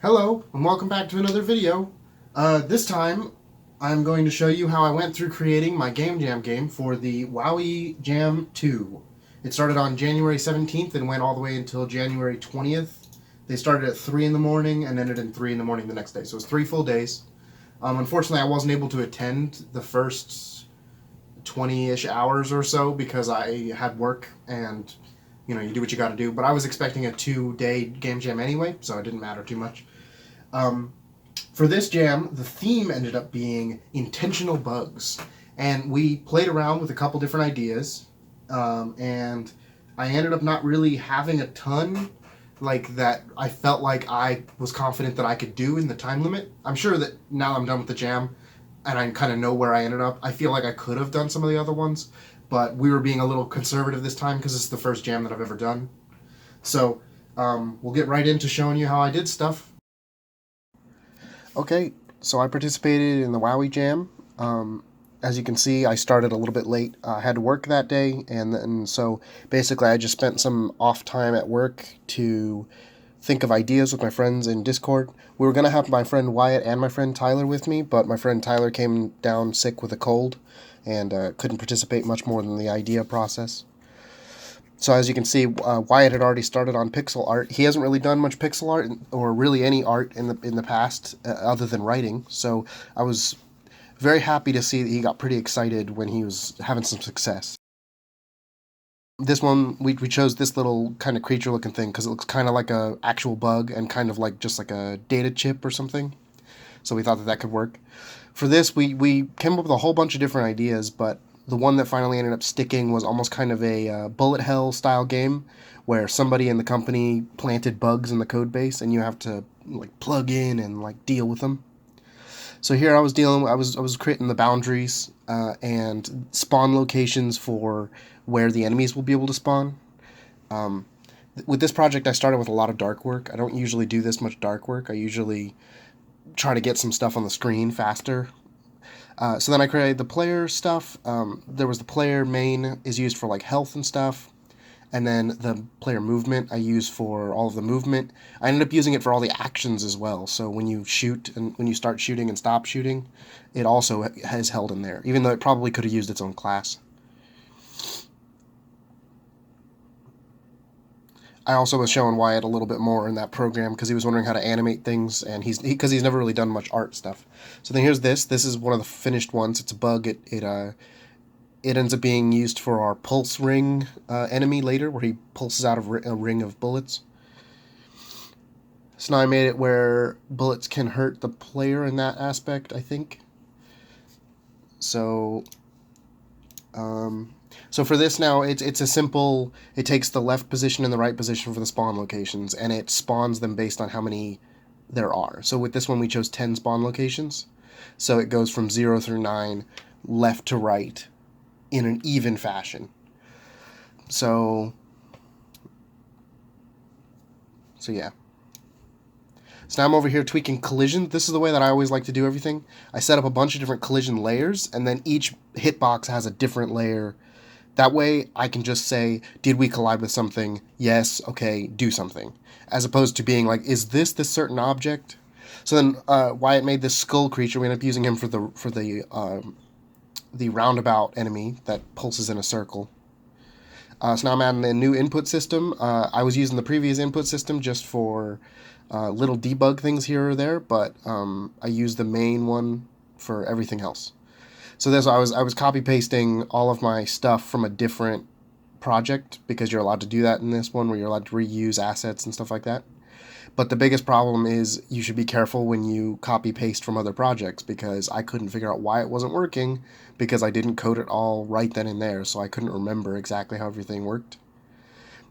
Hello, and welcome back to another video. This time, I'm going to show you how I went through creating my Game Jam game for the Wowie Jam 2. It started on January 17th and went all the way until January 20th. They started at 3 in the morning and ended at 3 in the morning the next day, so it was 3 full days. Unfortunately, I wasn't able to attend the first 20-ish hours or so because I had work and you do what you gotta do. But I was expecting a 2-day game jam anyway, so it didn't matter too much. For this jam, the theme ended up being intentional bugs. And we played around with a couple different ideas. And I ended up not really having a ton that I felt like I was confident that I could do in the time limit. I'm sure that now I'm done with the jam and I kind of know where I ended up, I feel like I could have done some of the other ones, but we were being a little conservative this time because it's the first jam that I've ever done. So we'll get right into showing you how I did stuff. Okay, so I participated in the Wowie Jam. As you can see, I started a little bit late. I had to work that day, and so basically I just spent some off time at work to think of ideas with my friends in Discord. We were going to have my friend Wyatt and my friend Tyler with me, but my friend Tyler came down sick with a cold and couldn't participate much more than the idea process. So as you can see, Wyatt had already started on pixel art. He hasn't really done much pixel art or really any art in the past other than writing. So I was very happy to see that he got pretty excited when he was having some success. This one, we chose this little kind of creature looking thing because it looks kind of like a actual bug and kind of like just like a data chip or something. So we thought that could work. For this, we came up with a whole bunch of different ideas, but the one that finally ended up sticking was almost kind of a bullet hell style game where somebody in the company planted bugs in the code base and you have to plug in and deal with them. So here I was creating the boundaries and spawn locations for where the enemies will be able to spawn. With this project, I started with a lot of dark work. I don't usually do this much dark work. I usually try to get some stuff on the screen faster. So then I created the player stuff. There was the player main is used for health and stuff. And then the player movement I use for all of the movement. I ended up using it for all the actions as well. So when you shoot and when you start shooting and stop shooting, it also is held in there, even though it probably could have used its own class. I also was showing Wyatt a little bit more in that program because he was wondering how to animate things, and he's never really done much art stuff. So then here's this. This is one of the finished ones. It's a bug. It ends up being used for our pulse ring enemy later, where he pulses out of a ring of bullets. So now I made it where bullets can hurt the player in that aspect, I think. So for this now, it's a simple, it takes the left position and the right position for the spawn locations, and it spawns them based on how many there are. So with this one, we chose 10 spawn locations. So it goes from 0 through 9, left to right, in an even fashion. So yeah. So now I'm over here tweaking collision. This is the way that I always like to do everything. I set up a bunch of different collision layers, and then each hitbox has a different layer. That way, I can just say, did we collide with something? Yes, okay, do something. As opposed to being like, is this certain object? So then Wyatt made this skull creature. We ended up using him for the roundabout enemy that pulses in a circle. So now I'm adding a new input system. I was using the previous input system just for little debug things here or there, but I used the main one for everything else. So I was copy pasting all of my stuff from a different project because you're allowed to do that in this one, where you're allowed to reuse assets and stuff like that. But the biggest problem is you should be careful when you copy paste from other projects, because I couldn't figure out why it wasn't working because I didn't code it all right then and there, so I couldn't remember exactly how everything worked.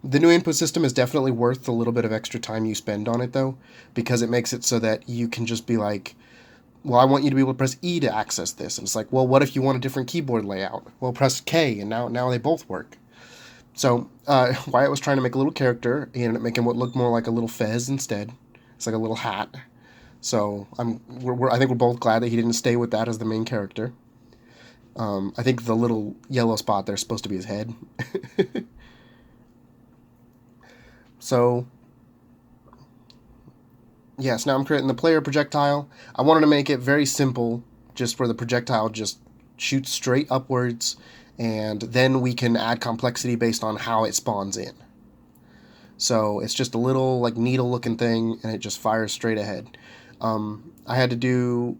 The new input system is definitely worth the little bit of extra time you spend on it, though, because it makes it so that you can just be like, well, I want you to be able to press E to access this. And it's like, well, what if you want a different keyboard layout? Well, press K, and now they both work. So Wyatt was trying to make a little character. He ended up making what looked more like a little fez instead. It's like a little hat. So I think we're both glad that he didn't stay with that as the main character. I think the little yellow spot there is supposed to be his head. So Yes, now I'm creating the player projectile. I wanted to make it very simple, just where the projectile just shoots straight upwards, and then we can add complexity based on how it spawns in. So it's just a little like needle looking thing, and it just fires straight ahead. I had to do.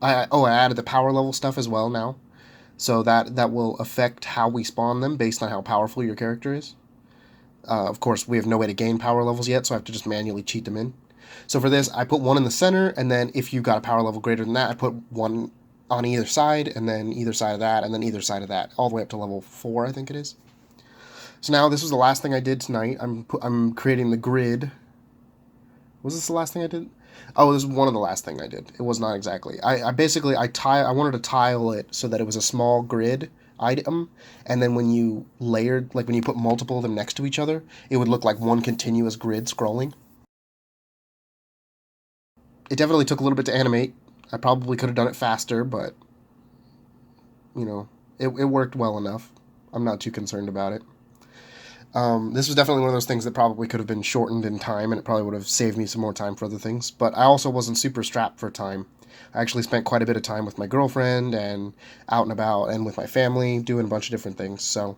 I added the power level stuff as well now, so that will affect how we spawn them based on how powerful your character is. Of course, we have no way to gain power levels yet, so I have to just manually cheat them in. So for this, I put one in the center, and then if you got a power level greater than that, I put one on either side, and then either side of that, and then either side of that, all the way up to level 4, I think it is. So now this was the last thing I did tonight. I'm creating the grid. Was this the last thing I did? Oh, this is one of the last thing I did. It was not exactly. I basically I wanted to tile it so that it was a small grid item, and then when you layered, like when you put multiple of them next to each other, it would look like one continuous grid scrolling. It definitely took a little bit to animate. I probably could have done it faster, but you know, it worked well enough. I'm not too concerned about it. This was definitely one of those things that probably could have been shortened in time, and it probably would have saved me some more time for other things. But I also wasn't super strapped for time. I actually spent quite a bit of time with my girlfriend and out and about and with my family doing a bunch of different things. So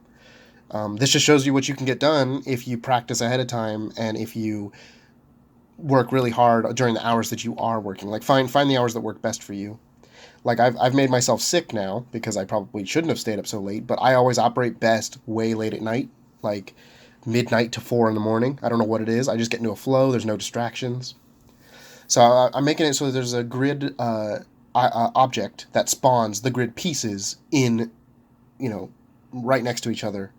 this just shows you what you can get done if you practice ahead of time and if you work really hard during the hours that you are working. Like find the hours that work best for you. Like I've made myself sick now because I probably shouldn't have stayed up so late, but I always operate best way late at night, like midnight to 4 in the morning. I don't know what it is. I just get into a flow. There's no distractions. So I'm making it so there's a grid object that spawns the grid pieces in, you know, right next to each other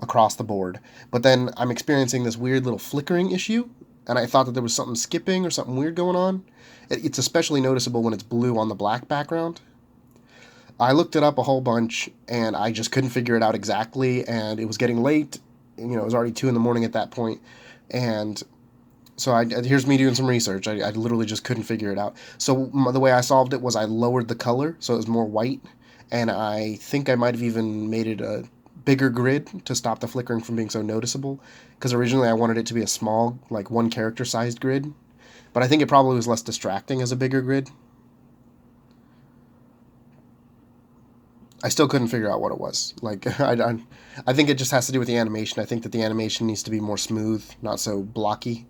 across the board. But then I'm experiencing this weird little flickering issue, and I thought that there was something skipping or something weird going on. It's especially noticeable when it's blue on the black background. I looked it up a whole bunch, and I just couldn't figure it out exactly, and it was getting late. It was already 2 in the morning at that point, and so here's me doing some research. I literally just couldn't figure it out. So the way I solved it was I lowered the color so it was more white, and I think I might have even made it a bigger grid to stop the flickering from being so noticeable, because originally I wanted it to be a small, like one character sized grid, but I think it probably was less distracting as a bigger grid. I still couldn't figure out what it was. Like I think it just has to do with the animation. I think that the animation needs to be more smooth, not so blocky.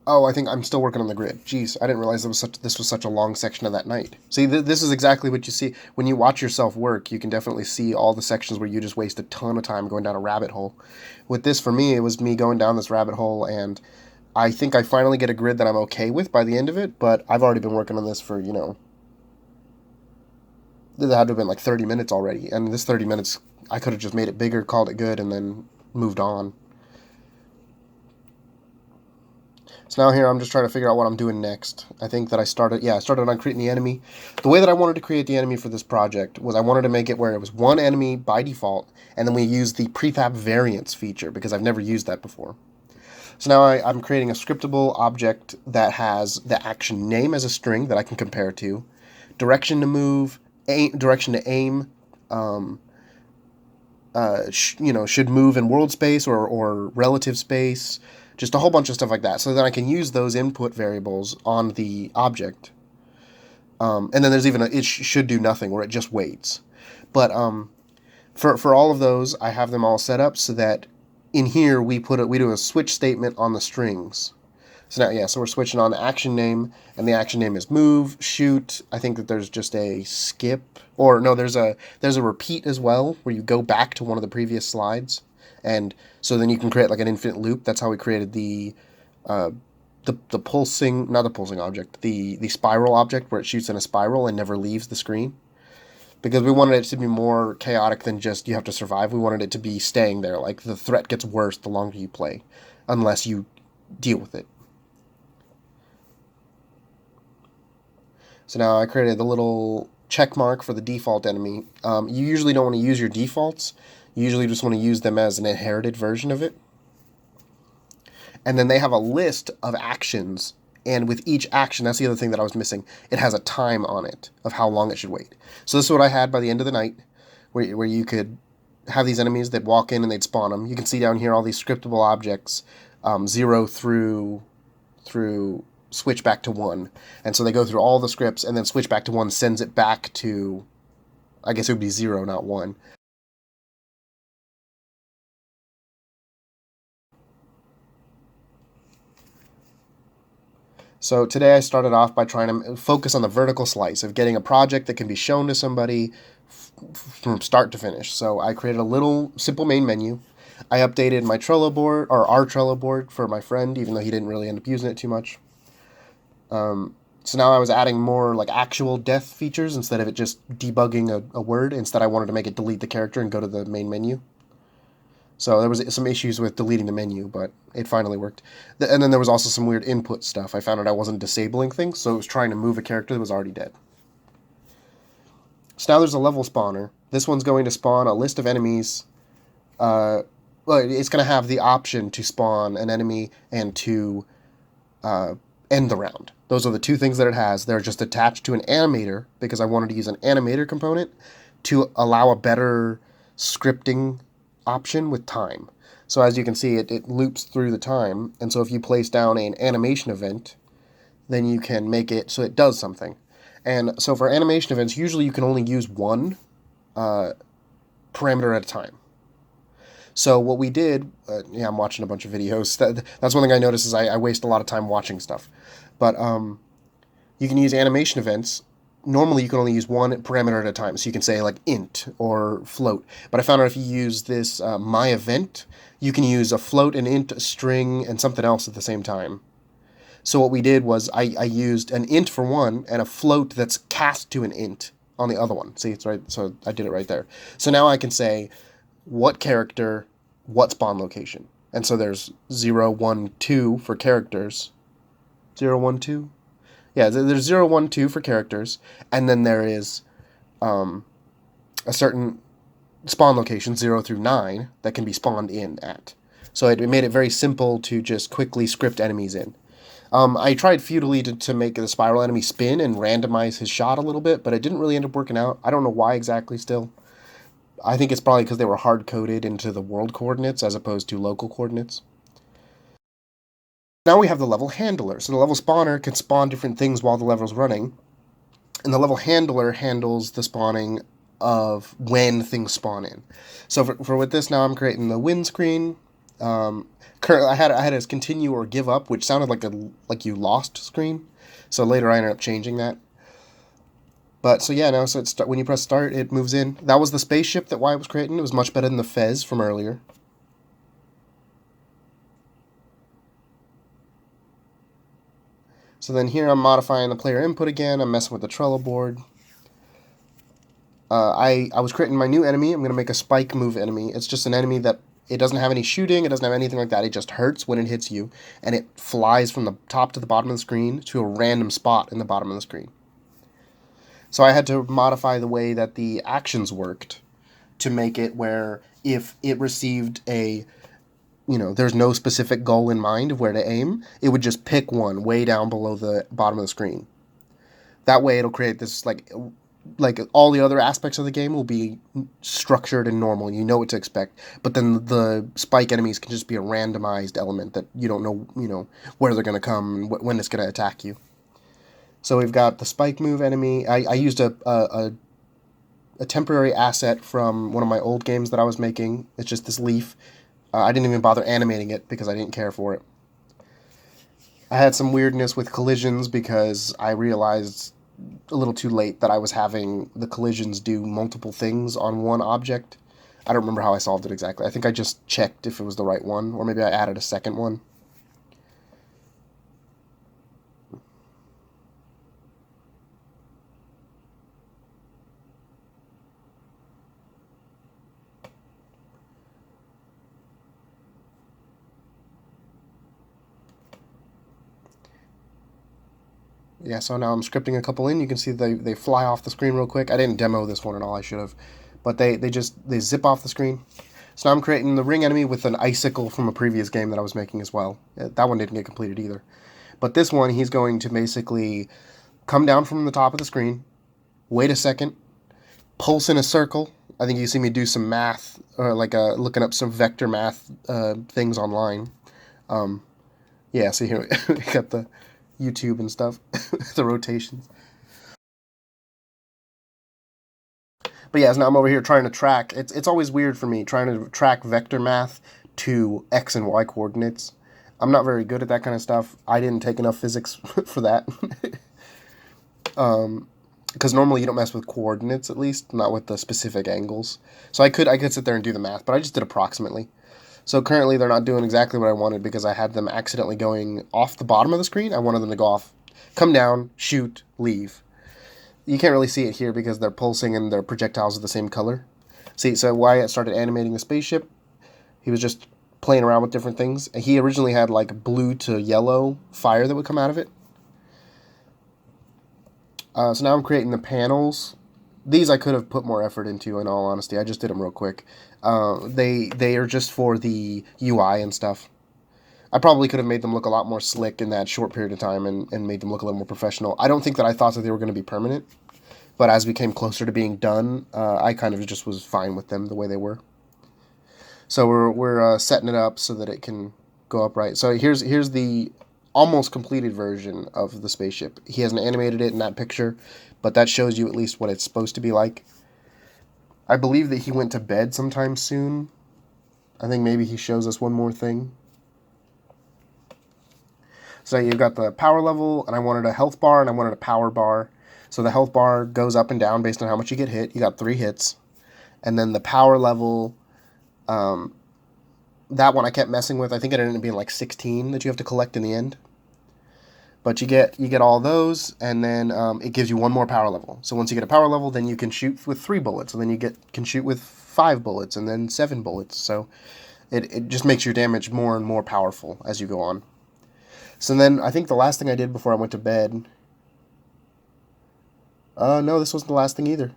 Oh, I think I'm still working on the grid. Jeez, I didn't realize this was such a long section of that night. See, this is exactly what you see when you watch yourself work. You can definitely see all the sections where you just waste a ton of time going down a rabbit hole. With this, for me, it was me going down this rabbit hole, and I think I finally get a grid that I'm okay with by the end of it. But I've already been working on this for that had to have been like 30 minutes already, and this 30 minutes I could have just made it bigger, called it good, and then moved on. So now here I'm just trying to figure out what I'm doing next. I think that I started on creating the enemy. The way that I wanted to create the enemy for this project was I wanted to make it where it was one enemy by default, and then we use the prefab variants feature because I've never used that before. So now I'm creating a scriptable object that has the action name as a string that I can compare to, direction to move, direction to aim, should move in world space or relative space, just a whole bunch of stuff like that. So then I can use those input variables on the object. And then there's even it should do nothing where it just waits. But for all of those, I have them all set up so that in here we do a switch statement on the strings. So now, yeah, so we're switching on the action name, and the action name is move, shoot. I think that there's just a skip, or no, there's a repeat as well, where you go back to one of the previous slides, and so then you can create like an infinite loop. That's how we created the pulsing, not the pulsing object, the spiral object, where it shoots in a spiral and never leaves the screen, because we wanted it to be more chaotic than just you have to survive. We wanted it to be staying there. Like the threat gets worse the longer you play, unless you deal with it. So now I created the little check mark for the default enemy. You usually don't want to use your defaults. You usually just want to use them as an inherited version of it. And then they have a list of actions, and with each action, that's the other thing that I was missing, it has a time on it of how long it should wait. So this is what I had by the end of the night, where you could have these enemies that walk in and they'd spawn them. You can see down here all these scriptable objects, 0 through switch back to 1. And so they go through all the scripts, and then switch back to 1 sends it back to, I guess it would be 0, not 1. So today I started off by trying to focus on the vertical slice of getting a project that can be shown to somebody from start to finish. So I created a little simple main menu. I updated my Trello board, or our Trello board, for my friend, even though he didn't really end up using it too much. So now I was adding more like actual death features instead of it just debugging a word. Instead, I wanted to make it delete the character and go to the main menu. So there was some issues with deleting the menu, but it finally worked. And then there was also some weird input stuff. I found out I wasn't disabling things, so it was trying to move a character that was already dead. So now there's a level spawner. This one's going to spawn a list of enemies. Well, it's going to have the option to spawn an enemy and to end the round. Those are the two things that it has. They're just attached to an animator, because I wanted to use an animator component to allow a better scripting option with time. So as you can see, it loops through the time, and so if you place down an animation event, then you can make it so it does something. And so for animation events, usually you can only use one parameter at a time. So what we did, yeah, I'm watching a bunch of videos. That's one thing I notice is I waste a lot of time watching stuff. But you can use animation events. Normally you can only use one parameter at a time. So you can say like int or float. But I found out if you use this my event, you can use a float, an int, a string, and something else at the same time. So what we did was I used an int for one and a float that's cast to an int on the other one. See, it's right. So I did it right there. So now I can say what character, what spawn location. And so there's 0, 1, 2 for characters. 0, 1, 2? Yeah, there's 0, 1, 2 for characters. And then there is a certain spawn location, 0 through 9, that can be spawned in at. So it made it very simple to just quickly script enemies in. I tried futilely to make the spiral enemy spin and randomize his shot a little bit, but it didn't really end up working out. I don't know why exactly still. I think it's probably because they were hard-coded into the world coordinates as opposed to local coordinates. Now we have the level handler. So the level spawner can spawn different things while the level's running, and the level handler handles the spawning of when things spawn in. So for with this now, I'm creating the win screen. Currently, I had as continue or give up, which sounded like you lost screen. So later I ended up changing that. But so yeah, now so when you press start, it moves in. That was the spaceship that Wyatt was creating. It was much better than the Fez from earlier. So then here I'm modifying the player input again. I'm messing with the Trello board. I was creating my new enemy. I'm going to make a spike move enemy. It's just an enemy that it doesn't have any shooting. It doesn't have anything like that. It just hurts when it hits you. And it flies from the top to the bottom of the screen to a random spot in the bottom of the screen. So I had to modify the way that the actions worked to make it where if it received there's no specific goal in mind of where to aim, it would just pick one way down below the bottom of the screen. That way it'll create this like all the other aspects of the game will be structured and normal. You know what to expect. But then the spike enemies can just be a randomized element that you don't know, where they're going to come and when it's going to attack you. So we've got the spike move enemy. I used a temporary asset from one of my old games that I was making. It's just this leaf. I didn't even bother animating it because I didn't care for it. I had some weirdness with collisions because I realized a little too late that I was having the collisions do multiple things on one object. I don't remember how I solved it exactly. I think I just checked if it was the right one, or maybe I added a second one. Yeah, so now I'm scripting a couple in. You can see they fly off the screen real quick. I didn't demo this one at all, I should have. But they zip off the screen. So now I'm creating the ring enemy with an icicle from a previous game that I was making as well. That one didn't get completed either. But this one, he's going to basically come down from the top of the screen, wait a second, pulse in a circle. I think you see me do some math, or like looking up some vector math things online. Yeah, see here, we got the YouTube and stuff, the rotations. But yeah, so now I'm over here trying to track. It's always weird for me trying to track vector math to X and Y coordinates. I'm not very good at that kind of stuff. I didn't take enough physics for that. Because normally you don't mess with coordinates, at least not with the specific angles. So I could sit there and do the math, but I just did approximately. So currently they're not doing exactly what I wanted because I had them accidentally going off the bottom of the screen. I wanted them to go off, come down, shoot, leave. You can't really see it here because they're pulsing and their projectiles are the same color. See, so Wyatt started animating the spaceship. He was just playing around with different things. He originally had like blue to yellow fire that would come out of it. So now I'm creating the panels. These I could have put more effort into, in all honesty. I just did them real quick. They are just for the UI and stuff. I probably could have made them look a lot more slick in that short period of time and made them look a little more professional. I don't think that I thought that they were going to be permanent, but as we came closer to being done, I kind of just was fine with them the way they were. So we're setting it up so that it can go up right. So here's the almost completed version of the spaceship. He hasn't animated it in that picture, but that shows you at least what it's supposed to be like. I believe that he went to bed sometime soon. I think maybe he shows us one more thing. So you've got the power level, and I wanted a health bar, and I wanted a power bar. So the health bar goes up and down based on how much you get hit. You got 3 hits. And then the power level, that one I kept messing with. I think it ended up being like 16 that you have to collect in the end. But you get all those, and then it gives you one more power level. So once you get a power level, then you can shoot with 3 bullets, and then can shoot with 5 bullets, and then 7 bullets. So it just makes your damage more and more powerful as you go on. So then I think the last thing I did before I went to bed... no, this wasn't the last thing either.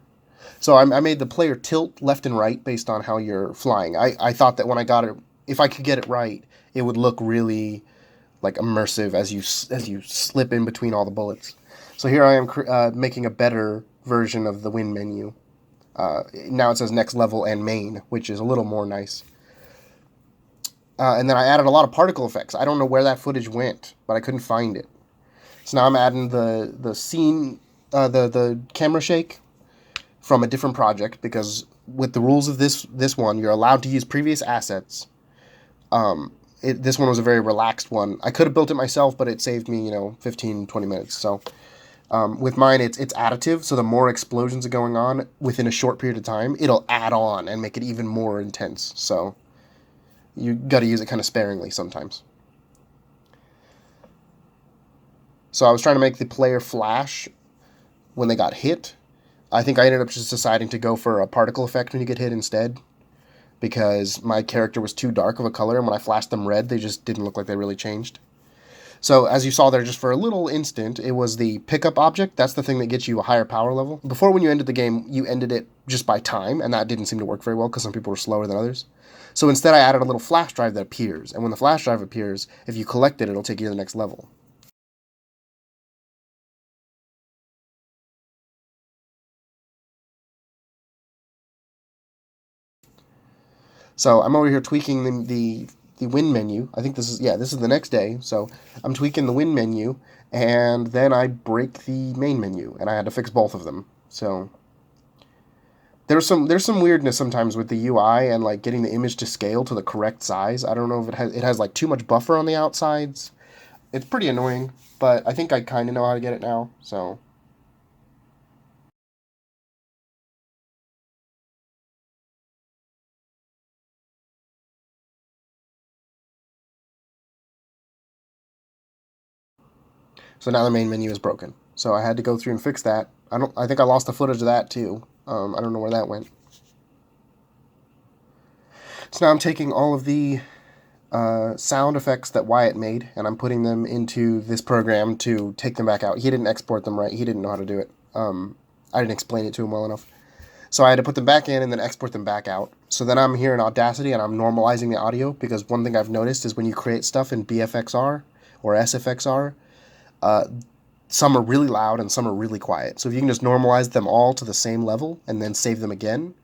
So I made the player tilt left and right based on how you're flying. I thought that when I got it, if I could get it right, it would look really like immersive as you slip in between all the bullets. So here I am making a better version of the win menu. Now it says next level and main, which is a little more nice. And then I added a lot of particle effects. I don't know where that footage went, but I couldn't find it. So now I'm adding the scene, the camera shake from a different project, because with the rules of this one, you're allowed to use previous assets. This one was a very relaxed one. I could have built it myself, but it saved me, 15, 20 minutes. So with mine, it's additive, so the more explosions are going on within a short period of time, it'll add on and make it even more intense. So you got to use it kind of sparingly sometimes. So I was trying to make the player flash when they got hit. I think I ended up just deciding to go for a particle effect when you get hit instead, because my character was too dark of a color, and when I flashed them red, they just didn't look like they really changed. So as you saw there, just for a little instant, it was the pickup object. That's the thing that gets you a higher power level. Before, when you ended the game, you ended it just by time, and that didn't seem to work very well because some people were slower than others. So instead I added a little flash drive that appears, and when the flash drive appears, if you collect it, it'll take you to the next level. So I'm over here tweaking the win menu. I think this is the next day. So I'm tweaking the win menu, and then I break the main menu, and I had to fix both of them. So there's some weirdness sometimes with the UI and like getting the image to scale to the correct size. I don't know if it has like too much buffer on the outsides. It's pretty annoying, but I think I kind of know how to get it now. So now the main menu is broken. So I had to go through and fix that. I think I lost the footage of that too. I don't know where that went. So now I'm taking all of the sound effects that Wyatt made, and I'm putting them into this program to take them back out. He didn't export them right. He didn't know how to do it. I didn't explain it to him well enough. So I had to put them back in and then export them back out. So then I'm here in Audacity and I'm normalizing the audio, because one thing I've noticed is when you create stuff in BFXR or SFXR, some are really loud and some are really quiet. So if you can just normalize them all to the same level and then save them again,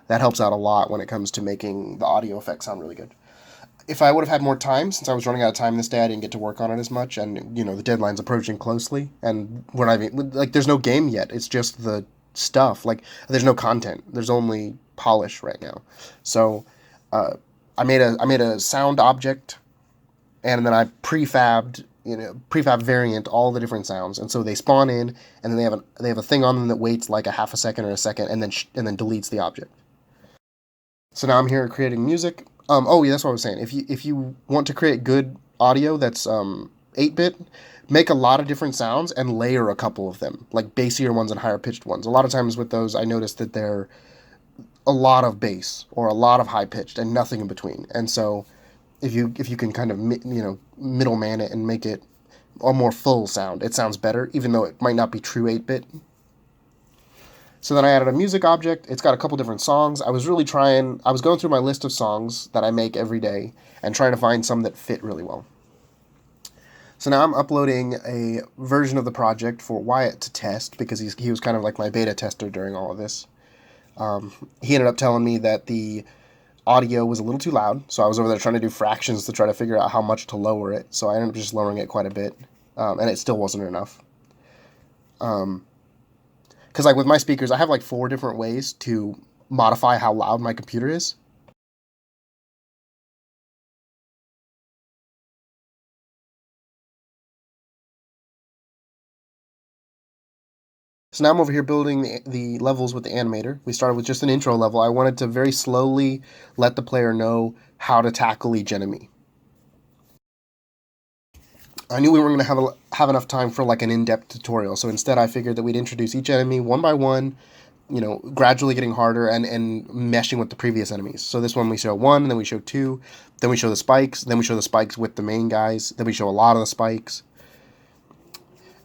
that helps out a lot when it comes to making the audio effects sound really good. If I would have had more time, since I was running out of time this day, I didn't get to work on it as much, and the deadline's approaching closely, and we're not even, like, there's no game yet. It's just the stuff. Like, there's no content. There's only polish right now. So I made a sound object, and then I prefab variant all the different sounds, and so they spawn in, and then they have a thing on them that waits like a half a second or a second, and then deletes the object. So now I'm here creating music. Oh yeah, that's what I was saying. If you want to create good audio that's 8-bit, make a lot of different sounds and layer a couple of them, like bassier ones and higher pitched ones. A lot of times with those, I noticed that they're a lot of bass or a lot of high pitched and nothing in between. And so if you can kind of middleman it and make it a more full sound, it sounds better, even though it might not be true 8-bit. So then I added a music object. It's got a couple different songs. I was going through my list of songs that I make every day and trying to find some that fit really well. So now I'm uploading a version of the project for Wyatt to test, because he was kind of like my beta tester during all of this. He ended up telling me that the audio was a little too loud, so I was over there trying to do fractions to try to figure out how much to lower it. So I ended up just lowering it quite a bit, and it still wasn't enough. Because like with my speakers, I have like 4 different ways to modify how loud my computer is. So now I'm over here building the levels with the animator. We started with just an intro level. I wanted to very slowly let the player know how to tackle each enemy. I knew we weren't going to have enough time for like an in-depth tutorial, so instead I figured that we'd introduce each enemy one by one, gradually getting harder and meshing with the previous enemies. So this one we show 1, and then we show 2, then we show the spikes, then we show the spikes with the main guys, then we show a lot of the spikes.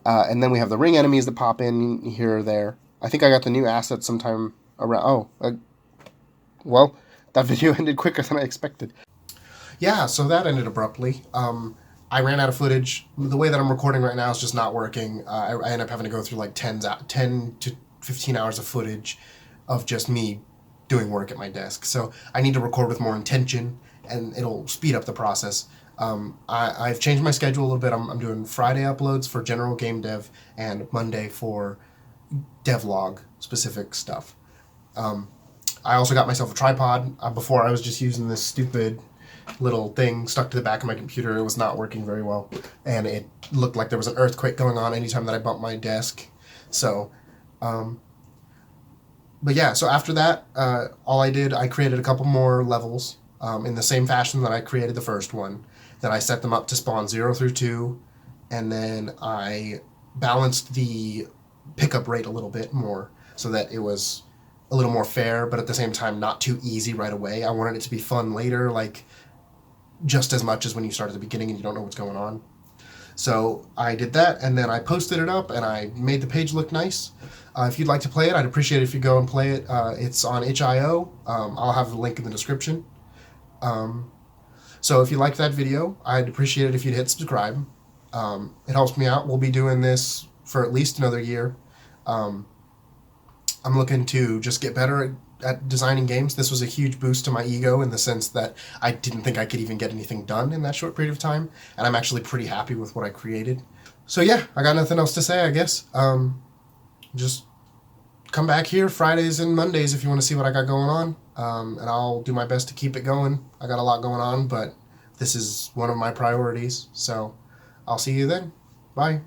And then we have the ring enemies that pop in here or there. I think I got the new asset sometime around... well, that video ended quicker than I expected. Yeah, so that ended abruptly. I ran out of footage. The way that I'm recording right now is just not working. I end up having to go through like 10 to 15 hours of footage of just me doing work at my desk. So I need to record with more intention, and it'll speed up the process. I've changed my schedule a little bit. I'm doing Friday uploads for general game dev and Monday for Devlog specific stuff. I also got myself a tripod. Before I was just using this stupid little thing stuck to the back of my computer. It was not working very well, and it looked like there was an earthquake going on anytime that I bumped my desk. So, but yeah, so after that, I created a couple more levels in the same fashion that I created the first one. Then I set them up to spawn 0 through 2, and then I balanced the pickup rate a little bit more so that it was a little more fair, but at the same time not too easy right away. I wanted it to be fun later, like just as much as when you start at the beginning and you don't know what's going on. So I did that, and then I posted it up, and I made the page look nice. If you'd like to play it, I'd appreciate it if you go and play it. It's on itch.io. I'll have the link in the description. So if you like that video, I'd appreciate it if you'd hit subscribe. It helps me out. We'll be doing this for at least another year. I'm looking to just get better at designing games. This was a huge boost to my ego in the sense that I didn't think I could even get anything done in that short period of time, and I'm actually pretty happy with what I created. So yeah, I got nothing else to say, I guess. Just come back here Fridays and Mondays if you want to see what I got going on, and I'll do my best to keep it going. I got a lot going on, but this is one of my priorities, so I'll see you then. Bye.